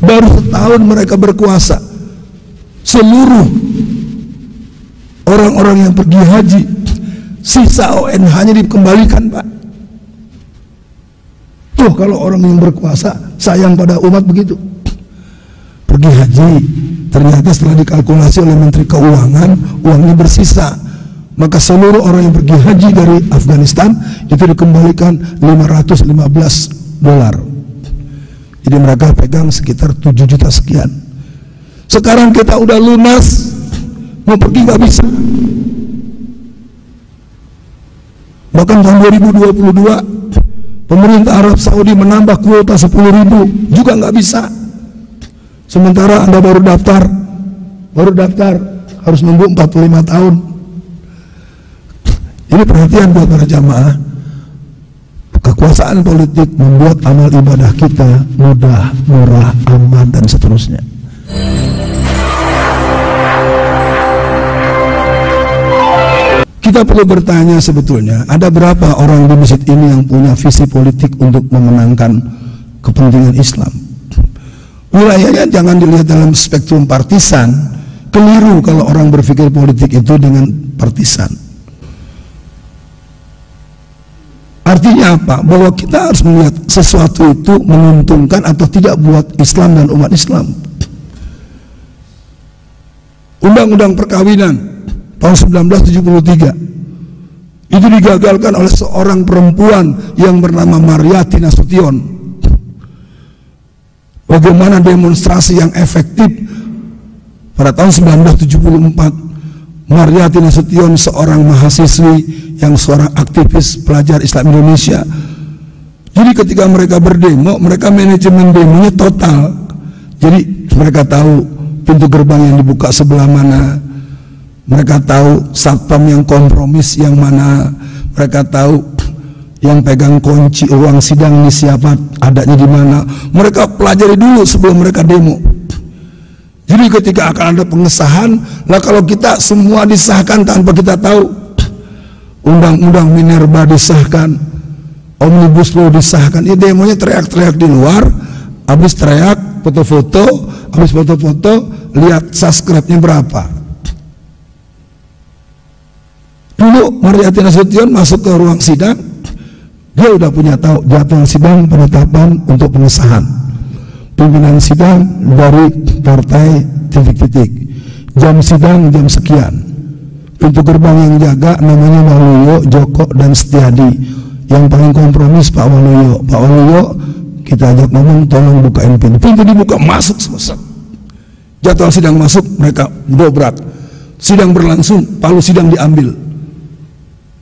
Baru setahun mereka berkuasa, seluruh orang-orang yang pergi haji, sisa ONH-nya dikembalikan, Pak. Tuh kalau orang yang berkuasa sayang pada umat begitu. Pergi haji, ternyata setelah dikalkulasi oleh Menteri Keuangan, uangnya bersisa. Maka seluruh orang yang pergi haji dari Afghanistan itu dikembalikan $515. Jadi mereka pegang sekitar 7 juta sekian. Sekarang kita udah lunas, mau pergi nggak bisa. Bahkan tahun 2022 pemerintah Arab Saudi menambah kuota 10.000 juga nggak bisa. Sementara Anda baru daftar harus nunggu 45 tahun. Ini perhatian buat para jamaah. Kekuasaan politik membuat amal ibadah kita mudah, murah, aman, dan seterusnya. Kita perlu bertanya sebetulnya, ada berapa orang di masjid ini yang punya visi politik untuk memenangkan kepentingan Islam? Wilayahnya jangan dilihat dalam spektrum partisan. Keliru kalau orang berpikir politik itu dengan partisan. Artinya apa? Bahwa kita harus melihat sesuatu itu menguntungkan atau tidak buat Islam dan umat Islam. Undang-undang perkawinan tahun 1973 itu digagalkan oleh seorang perempuan yang bernama Mariyati Nasution. Bagaimana demonstrasi yang efektif pada tahun 1974. Mariyati Nasution seorang mahasiswi yang seorang aktivis pelajar Islam Indonesia. Jadi ketika mereka berdemo, mereka manajemen demonya total. Jadi mereka tahu pintu gerbang yang dibuka sebelah mana, mereka tahu satpam yang kompromis yang mana, mereka tahu yang pegang kunci ruang sidang ini siapa, adanya di mana. Mereka pelajari dulu sebelum mereka demo. Jadi ketika akan ada pengesahan, lah kalau kita semua disahkan tanpa kita tahu, undang-undang Minerba disahkan, Omnibus Law disahkan, ya demonya teriak-teriak di luar, habis teriak, foto-foto, habis foto-foto, lihat subscribe-nya berapa. Dulu Mariyati Nasution masuk ke ruang sidang, dia udah punya tahu jadwal sidang penetapan untuk pengesahan. Pimpinan sidang dari partai titik-titik, jam sidang jam sekian, pintu gerbang yang jaga namanya Waluyo, Joko, dan Setiadi. Yang paling kompromis Pak Waluyo. Pak Waluyo kita ajak ngomong, tolong bukain pintu dibuka, masuk semua. Jadwal sidang masuk, mereka dobrak. Sidang berlangsung, palu sidang diambil.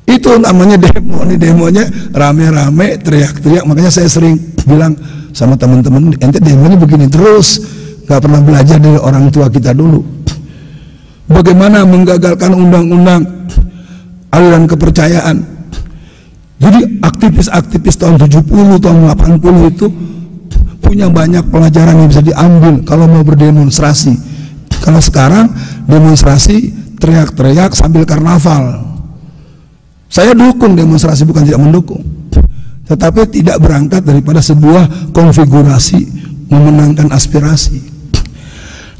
Itu namanya demo. Ini demonya rame-rame, teriak-teriak. Makanya saya sering bilang sama teman-teman, ente demonya begini terus, nggak pernah belajar dari orang tua kita dulu. Bagaimana menggagalkan undang-undang aliran kepercayaan. Jadi aktivis-aktivis tahun 70, tahun 80 itu punya banyak pelajaran yang bisa diambil kalau mau berdemonstrasi. Kalau sekarang demonstrasi teriak-teriak sambil karnaval. Saya dukung demonstrasi, bukan tidak mendukung, tetapi tidak berangkat daripada sebuah konfigurasi memenangkan aspirasi.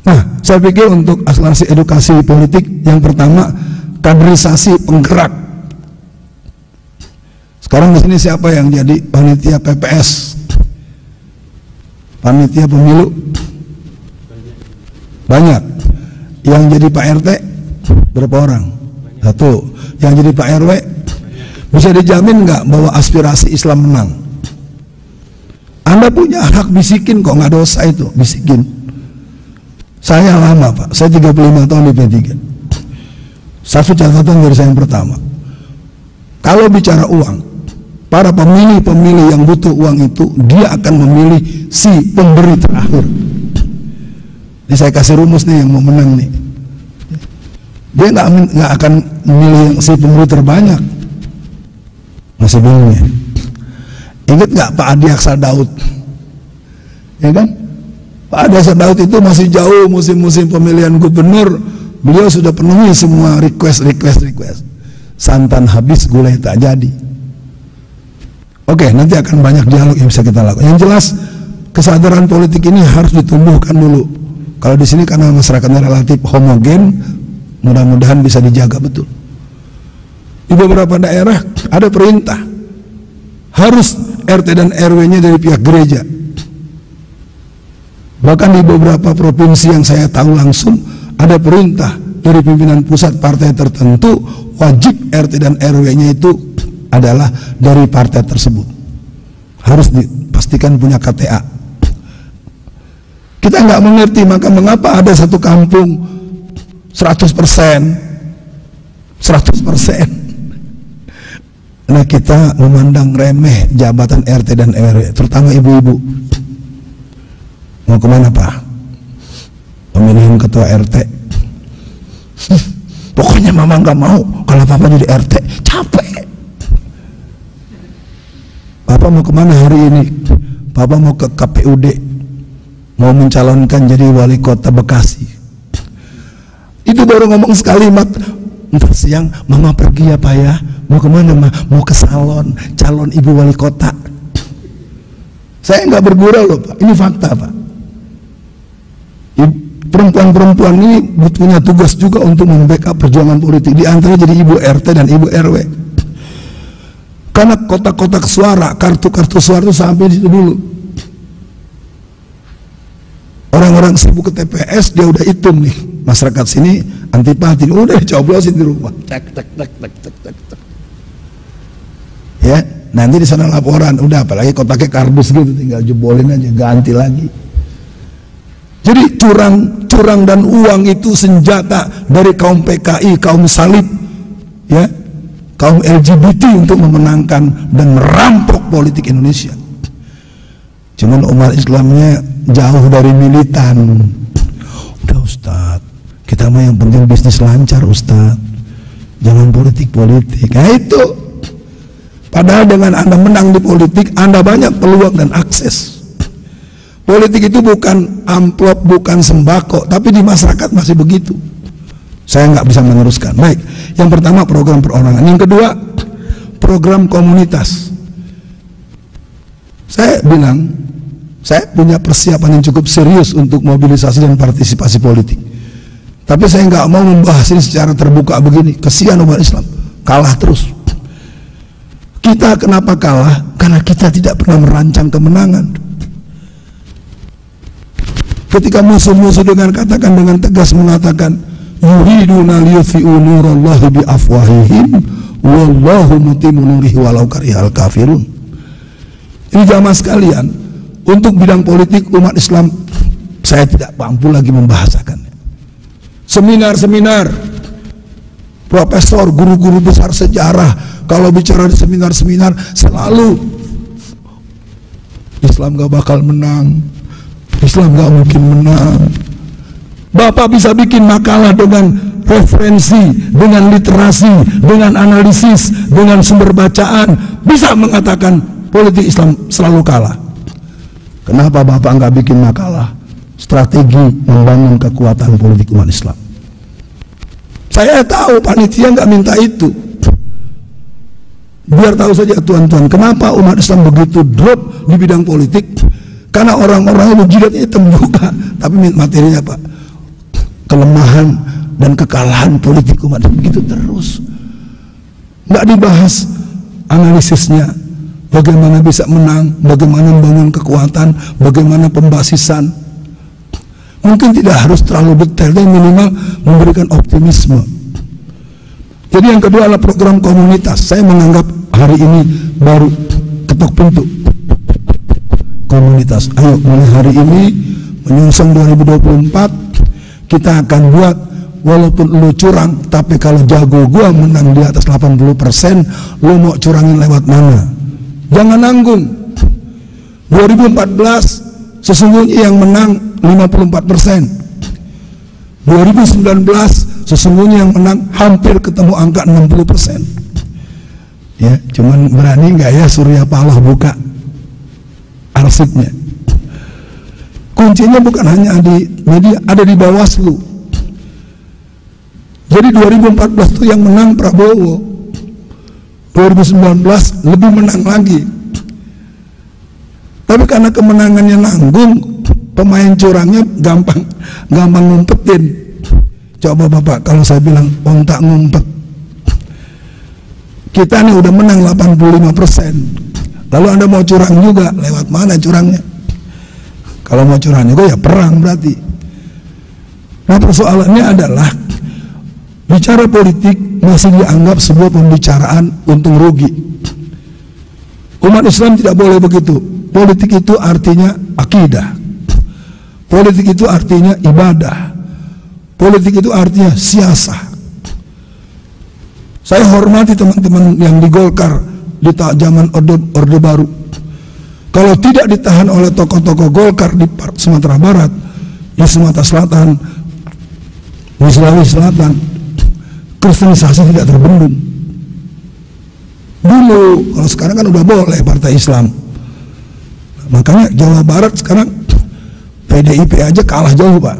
Nah, saya pikir untuk akselerasi edukasi politik, yang pertama kaderisasi penggerak. Sekarang di sini siapa yang jadi panitia PPS, panitia pemilu? Banyak. Yang jadi Pak RT berapa orang? Satu. Yang jadi Pak RW? Bisa dijamin nggak bahwa aspirasi Islam menang? Anda punya hak bisikin kok, nggak dosa itu, bisikin. Saya lama Pak, saya 35 tahun di P3. Satu catatan dari saya yang pertama, kalau bicara uang, para pemilih-pemilih yang butuh uang itu, dia akan memilih si pemberi terakhir. Ini saya kasih rumus nih yang mau menang nih. Dia nggak akan memilih si pemberi terbanyak. Masih bingung ya? Ingat nggak Pak Adi Aksa Daud? Ya kan? Pak Adi Aksa Daud itu masih jauh musim-musim pemilihan gubernur, beliau sudah penuhi semua request. Santan habis, gulai tak jadi. Oke, nanti akan banyak dialog yang bisa kita lakukan. Yang jelas, kesadaran politik ini harus ditumbuhkan dulu. Kalau di sini karena masyarakatnya relatif homogen, mudah-mudahan bisa dijaga betul. Di beberapa daerah ada perintah harus RT dan RW-nya dari pihak gereja. Bahkan di beberapa provinsi yang saya tahu langsung ada perintah dari pimpinan pusat partai tertentu, wajib RT dan RW-nya itu adalah dari partai tersebut. Harus dipastikan punya KTA. Kita nggak mengerti, maka mengapa ada satu kampung 100%. Nah, kita memandang remeh jabatan RT dan RW, terutama ibu-ibu. Mau kemana Pak? Pemilihan ketua RT. Pokoknya mama nggak mau kalau papa jadi RT, capek. Papa mau kemana hari ini? Papa mau ke KPUD, mau mencalonkan jadi wali kota Bekasi. Itu baru ngomong sekali, ntar siang mama pergi ya Pak ya. Mau kemana Ma? Mau ke salon calon ibu wali kota. Saya nggak bergurau loh Pak, ini fakta Pak. Perempuan-perempuan ini punya tugas juga untuk membackup perjuangan politik, di antara jadi ibu RT dan ibu RW. Karena kotak-kotak suara, kartu-kartu suara itu sampai di situ dulu. Orang-orang sibuk ke TPS, dia udah hitung nih, masyarakat sini antipati, udah coblosin di rumah, cek. Ya, nanti di sana laporan, udah apalagi kotaknya kardus gitu, tinggal jebolin aja, ganti lagi. Jadi curang dan uang itu senjata dari kaum PKI, kaum salib, ya, kaum LGBT untuk memenangkan dan merampok politik Indonesia. Cuman umat Islamnya jauh dari militan. Udah Ustadz, kita mah yang penting bisnis lancar Ustadz, jangan politik-politik. Nah itu, padahal dengan Anda menang di politik, Anda banyak peluang dan akses. Politik itu bukan amplop, bukan sembako, tapi di masyarakat masih begitu. Saya nggak bisa meneruskan. Baik, yang pertama program perorangan, yang kedua program komunitas. Saya bilang, saya punya persiapan yang cukup serius untuk mobilisasi dan partisipasi politik. Tapi saya nggak mau membahas ini secara terbuka begini. Kesian umat Islam, kalah terus. Kita kenapa kalah? Karena kita tidak pernah merancang kemenangan. Ketika musuh-musuh dengan tegas mengatakan yuriduna liyutfi'u nurallahi bi afwahihim wallahu mutimmu nurihi walau karihal kafirun. Ini jamaah sekalian, untuk bidang politik umat Islam saya tidak mampu lagi membahasakannya. Seminar-seminar profesor, guru-guru besar sejarah kalau bicara di seminar-seminar selalu Islam gak bakal menang, Islam gak mungkin menang. Bapak bisa bikin makalah dengan referensi, dengan literasi, dengan analisis, dengan sumber bacaan, bisa mengatakan politik Islam selalu kalah. Kenapa Bapak nggak bikin makalah strategi membangun kekuatan politik umat Islam? Saya tahu panitia nggak minta itu. Biar tahu saja tuan-tuan, kenapa umat Islam begitu drop di bidang politik? Karena orang-orang itu jidatnya hitam juga, tapi materinya Pak, kelemahan dan kekalahan politik umat Islam begitu terus. Nggak dibahas analisisnya, bagaimana bisa menang, bagaimana membangun kekuatan, bagaimana pembasisan. Mungkin tidak harus terlalu detail, tapi minimal memberikan optimisme. Jadi yang kedua adalah program komunitas. Saya menganggap hari ini baru ketok pintu komunitas. Ayo mulai hari ini menyongsong 2024 kita akan buat, walaupun lu curang, tapi kalau jago gua menang di atas 80%, lu mau curangin lewat mana? Jangan nanggung. 2014 sesungguhnya yang menang 54%. 2019 sesungguhnya yang menang hampir ketemu angka 60%. Ya, cuman berani nggak ya Surya Paloh buka arsipnya? Kuncinya bukan hanya di media, ada di Bawaslu. Jadi 2014 itu yang menang Prabowo, 2019 lebih menang lagi. Tapi karena kemenangannya nanggung, pemain curangnya gampang ngumpetin. Coba Bapak, kalau saya bilang ontak ngumpet, kita nih udah menang 85%, lalu Anda mau curang juga, lewat mana curangnya? Kalau mau curang juga ya perang berarti. Nah, persoalannya adalah bicara politik masih dianggap sebuah pembicaraan untung rugi. Umat Islam tidak boleh begitu. Politik itu artinya akidah, politik itu artinya ibadah, politik itu artinya siasah. Saya hormati teman-teman yang di Golkar di zaman Orde Baru. Kalau tidak ditahan oleh tokoh-tokoh Golkar di Sumatera Barat, di Sumatera Selatan, di Sulawesi Selatan, kristenisasi tidak terbendung. Dulu, kalau sekarang kan udah boleh partai Islam. Makanya Jawa Barat sekarang PDIP aja kalah jauh, Pak.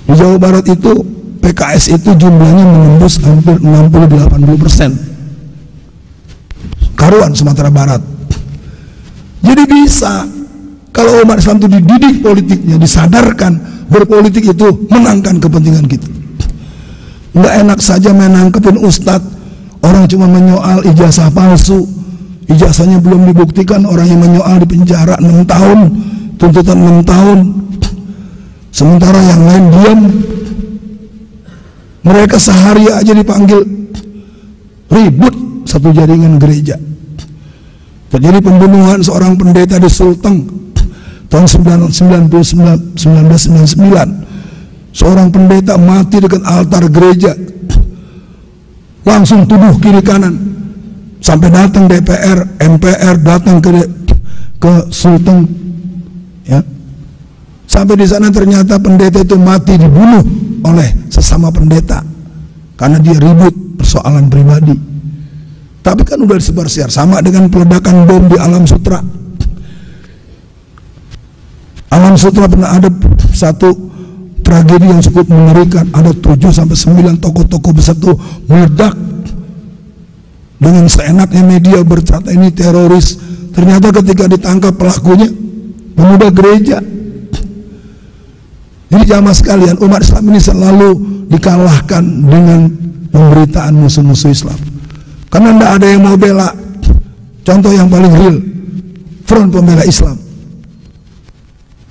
Di Jawa Barat itu PKS itu jumlahnya menembus hampir 60-80%. Karuan Sumatera Barat. Jadi bisa, kalau umat Islam itu dididik politiknya, disadarkan berpolitik itu menangkan kepentingan kita. Nggak enak saja menangkepin ustadz, orang cuma menyoal ijazah palsu, ijazahnya belum dibuktikan, orang yang menyoal di penjara 6 tahun, tuntutan 6 tahun, sementara yang lain diam. Mereka sehari aja dipanggil, ribut satu jaringan gereja. Terjadi pembunuhan seorang pendeta di Sulteng tahun 1999. Seorang pendeta mati dekat altar gereja, langsung tuduh kiri kanan, sampai datang DPR, MPR datang ke Sulteng, ya. Sampai di sana ternyata pendeta itu mati dibunuh oleh sesama pendeta karena dia ribut persoalan pribadi. Tapi kan udah disebar-siar, sama dengan peledakan bom di Alam Sutra. Alam Sutra pernah ada satu tragedi yang cukup mengerikan, ada 7-9 tokoh-tokoh besar itu meledak. Dengan seenaknya media berkata ini teroris, ternyata ketika ditangkap pelakunya pemuda gereja. Jadi jamaah sekalian, umat Islam ini selalu dikalahkan dengan pemberitaan musuh-musuh Islam, karena tidak ada yang mau bela. Contoh yang paling real, Front Pembela Islam.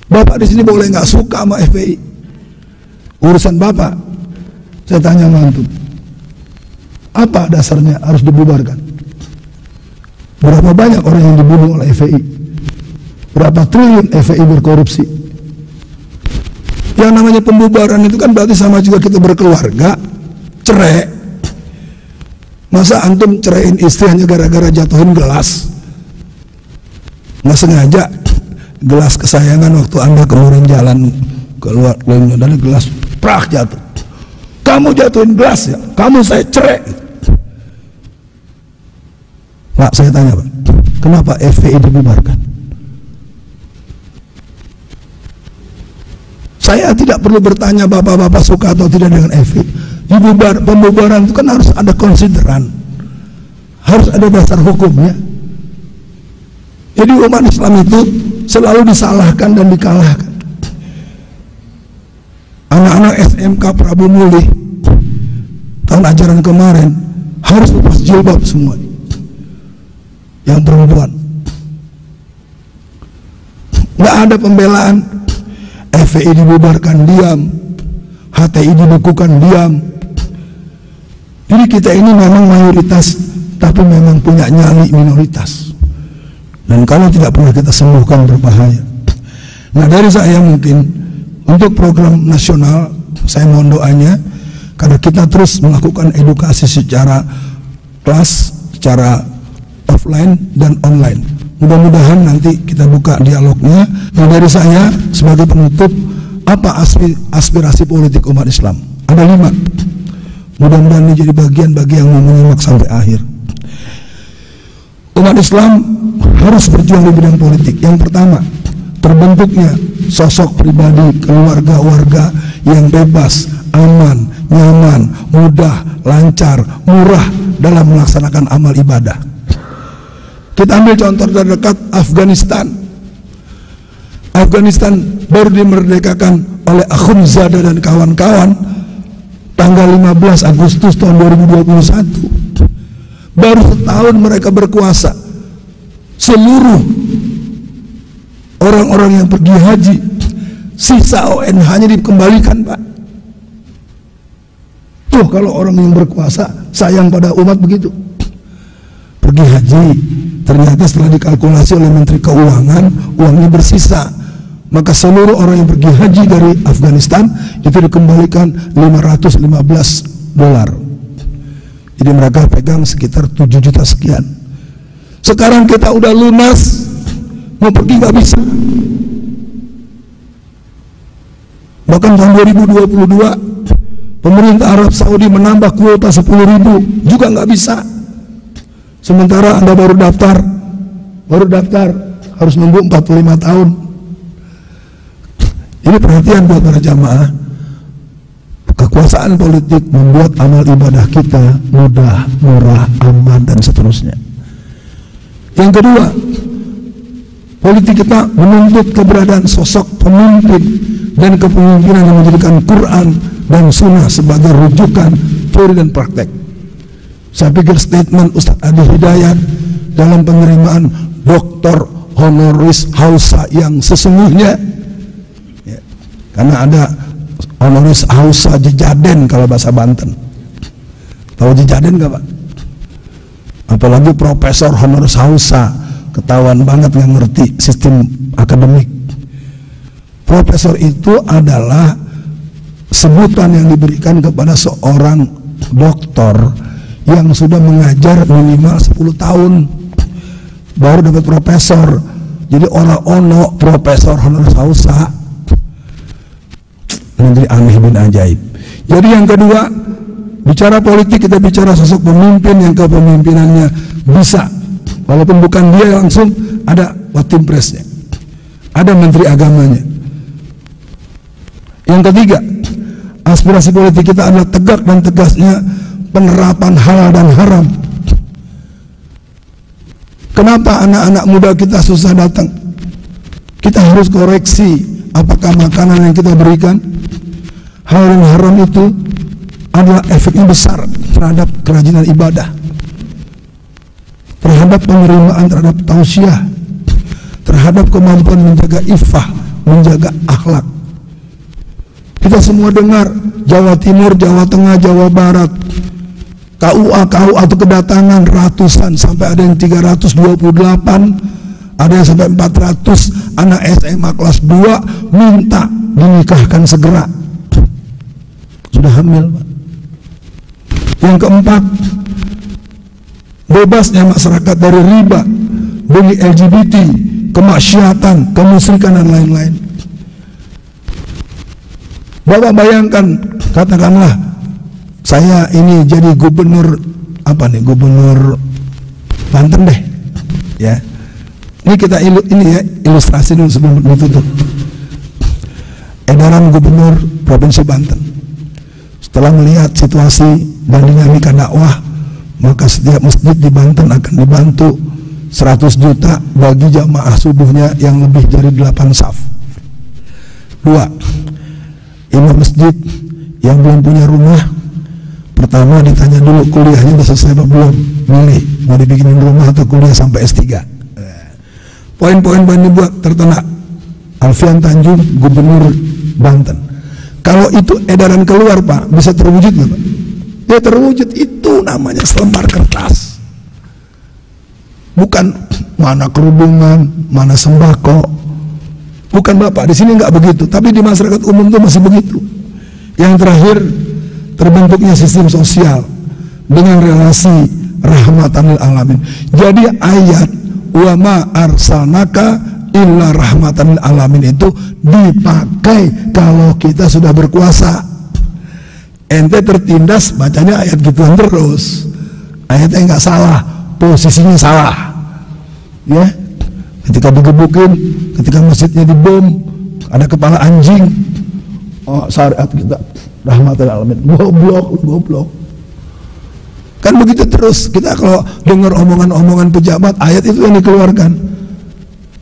Bapak di sini boleh nggak suka sama FPI, urusan Bapak. Saya tanya mantu, apa dasarnya harus dibubarkan? Berapa banyak orang yang dibunuh oleh FPI? Berapa triliun FPI berkorupsi? Yang namanya pembubaran itu kan berarti sama juga kita berkeluarga, cerai. Masa antum ceraiin istri hanya gara-gara jatuhin gelas? Nggak sengaja gelas kesayangan waktu Anda keluarin jalan keluar dan gelas prak jatuh. Kamu jatuhin gelas ya? Kamu saya cerai. Pak, saya tanya Pak, kenapa FPI dibubarkan? Saya tidak perlu bertanya bapak-bapak suka atau tidak dengan FPI. Pembubaran itu kan harus ada konsideran, harus ada dasar hukumnya. Jadi umat Islam itu selalu disalahkan dan dikalahkan. Anak-anak SMK Prabu Muli tahun ajaran kemarin harus lepas jilbab semua, yang perempuan. Nggak ada pembelaan. FPI dibubarkan diam, HTI dibukukan diam. Jadi kita ini memang mayoritas, tapi memang punya nyali minoritas. Dan kalau tidak pernah kita sembuhkan berbahaya. Nah, dari saya mungkin untuk program nasional, saya mohon doanya, karena kita terus melakukan edukasi secara kelas, secara offline dan online. Mudah-mudahan nanti kita buka dialognya. Nah, dari saya sebagai penutup, apa aspirasi politik umat Islam? Ada 5. Mudah-mudahan ini jadi bagian bagi yang mau menyimak sampai akhir. Umat Islam harus berjuang di bidang politik. Yang pertama, terbentuknya sosok pribadi, keluarga, warga yang bebas, aman, nyaman, mudah, lancar, murah dalam melaksanakan amal ibadah. Kita ambil contoh terdekat, Afghanistan. Afghanistan baru dimerdekakan oleh Akhundzada dan kawan-kawan tanggal 15 Agustus tahun 2021. Baru setahun mereka berkuasa. Seluruh orang-orang yang pergi haji, sisa ONH-nya dikembalikan, Pak. Tuh, kalau orang yang berkuasa sayang pada umat begitu. Pergi haji, ternyata setelah dikalkulasi oleh Menteri Keuangan, uangnya bersisa. Maka seluruh orang yang pergi haji dari Afghanistan itu dikembalikan $515. Jadi mereka pegang sekitar 7 juta sekian. Sekarang kita udah lunas, mau pergi nggak bisa. Bahkan tahun 2022 pemerintah Arab Saudi menambah kuota 10.000 juga nggak bisa. Sementara Anda baru daftar harus nunggu 45 tahun. Ini perhatian buat para jamaah. Kekuasaan politik membuat amal ibadah kita mudah, murah, aman, dan seterusnya. Yang kedua, politik kita menuntut keberadaan sosok pemimpin dan kepemimpinan yang menjadikan Quran dan Sunnah sebagai rujukan teori dan praktek. Saya pikir statement Ustadz Adi Hidayat dalam penerimaan Dr. Honoris Causa yang sesungguhnya, ya, karena ada Honoris Causa Jejaden kalau bahasa Banten. Tahu Jejaden nggak, Pak? Apalagi Profesor Honoris Causa, ketahuan banget nggak ngerti sistem akademik. Profesor itu adalah sebutan yang diberikan kepada seorang doktor yang sudah mengajar minimal 10 tahun baru dapat profesor. Jadi orang Profesor Honoris Causa menjadi aneh bin ajaib. Jadi yang kedua, bicara politik kita bicara sosok pemimpin yang kepemimpinannya bisa, walaupun bukan dia langsung, ada watimpresnya, ada menteri agamanya. Yang ketiga, aspirasi politik kita adalah tegak dan tegasnya penerapan halal dan haram. Kenapa anak-anak muda kita susah datang? Kita harus koreksi apakah makanan yang kita berikan halal dan haram itu adalah efeknya besar terhadap kerajinan ibadah, terhadap penerimaan terhadap tausiah, terhadap kemampuan menjaga iffah, menjaga akhlak. Kita semua dengar Jawa Timur, Jawa Tengah, Jawa Barat, KUA itu kedatangan ratusan, sampai ada yang 328, ada yang sampai 400 anak SMA kelas 2 minta dinikahkan segera. Sudah hamil, Pak. Yang keempat, bebasnya masyarakat dari riba, dari LGBT, kemaksiatan, kemusyrikan, dan lain-lain. Bapak bayangkan, katakanlah saya ini jadi gubernur gubernur Banten deh, ya. Ini kita ilustrasi dulu sebelum ditutup. Edaran gubernur Provinsi Banten. Setelah melihat situasi dan dinamika dakwah, maka setiap masjid di Banten akan dibantu 100 juta bagi jamaah subuhnya yang lebih dari 8 saf. 2. Imam masjid yang belum punya rumah, pertama ditanya dulu kuliahnya udah selesai apa belum, milih mau dibikinin rumah atau kuliah sampai S3. Poin-poin yang dibuat tertera. Alfian Tanjung, Gubernur Banten. Kalau itu edaran keluar, Pak, bisa terwujud nggak, Pak? Ya terwujud. Itu namanya selembar kertas. Bukan mana kerudungan, mana sembako. Bukan, Bapak, di sini nggak begitu. Tapi di masyarakat umum itu masih begitu. Yang terakhir, terbentuknya sistem sosial dengan relasi rahmatan lil alamin. Jadi ayat wa ma arsalnaka illa rahmatan lil alamin itu dipakai kalau kita sudah berkuasa. Ente tertindas bacanya ayat gituan terus, ayatnya nggak salah, posisinya salah, ya. Ketika digebukin, ketika masjidnya dibom, ada kepala anjing, oh syariat kita rahmatan lil alamin, goblok. Kan begitu terus. Kita kalau dengar omongan-omongan pejabat, ayat itu yang dikeluarkan.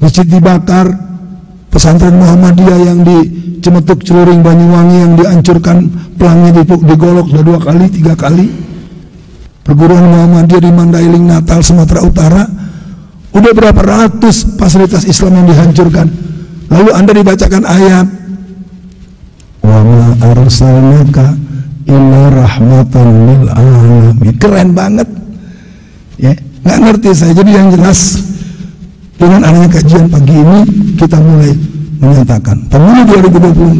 Masjid dibakar, pesantren Muhammadiyah yang di Cemetuk Celuring Banyuwangi yang dihancurkan, pelangnya digolok sudah 2 kali 3 kali. Perguruan Muhammadiyah di Mandailing, Natal, Sumatera Utara, udah berapa ratus fasilitas Islam yang dihancurkan. Lalu Anda dibacakan ayat, wa ma arsalnaka illa rahmatan lil alamin. Keren banget ya, nggak ngerti saya. Jadi yang jelas, dengan adanya kajian pagi ini, kita mulai menyatakan pemilu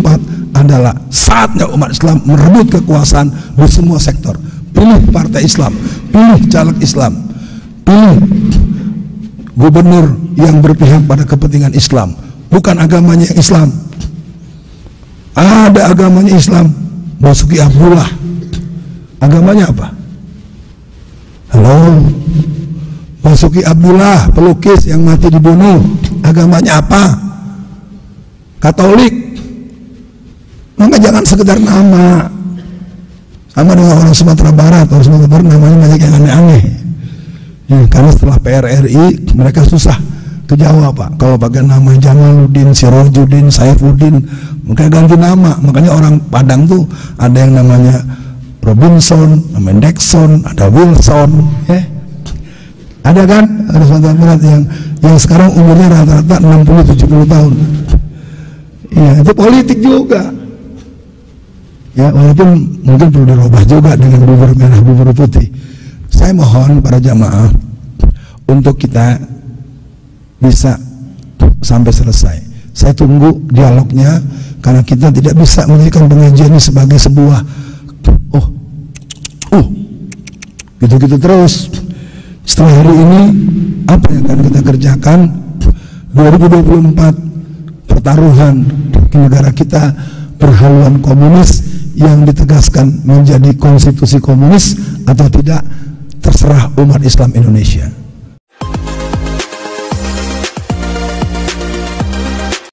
2024 adalah saatnya umat Islam merebut kekuasaan di semua sektor. Pilih partai Islam, pilih caleg Islam, pilih gubernur yang berpihak pada kepentingan Islam, bukan agamanya yang Islam. Ada agamanya Islam, Basuki Abdullah, agamanya apa? Halo, Basuki Abdullah, pelukis yang mati dibunuh, agamanya apa? Katolik. Maka jangan sekedar nama. Sama dengan orang Sumatera Barat, orang Sumatera Barat namanya banyak yang aneh-aneh. Ya, karena setelah PRRI mereka susah ke Jawa, Pak. Kalau pakai nama Jamaluddin, Sirojudin, Saifuddin, mereka ganti nama. Makanya orang Padang tuh ada yang namanya Robinson, namanya Dexon, ada Wilson, ya. Ada kan? Ada Sumatera Barat yang sekarang umurnya rata-rata 60-70 tahun. Ya, itu politik juga. Ya, walaupun mungkin perlu dirubah juga dengan bubur merah, bubur putih. Saya mohon para jamaah untuk kita bisa sampai selesai. Saya tunggu dialognya, karena kita tidak bisa menjadikan pengajian ini sebagai sebuah gitu-gitu terus. Setelah hari ini, apa yang akan kita kerjakan? 2024 pertaruhan di negara kita berhaluan komunis yang ditegaskan menjadi konstitusi komunis atau tidak, terserah umat Islam Indonesia.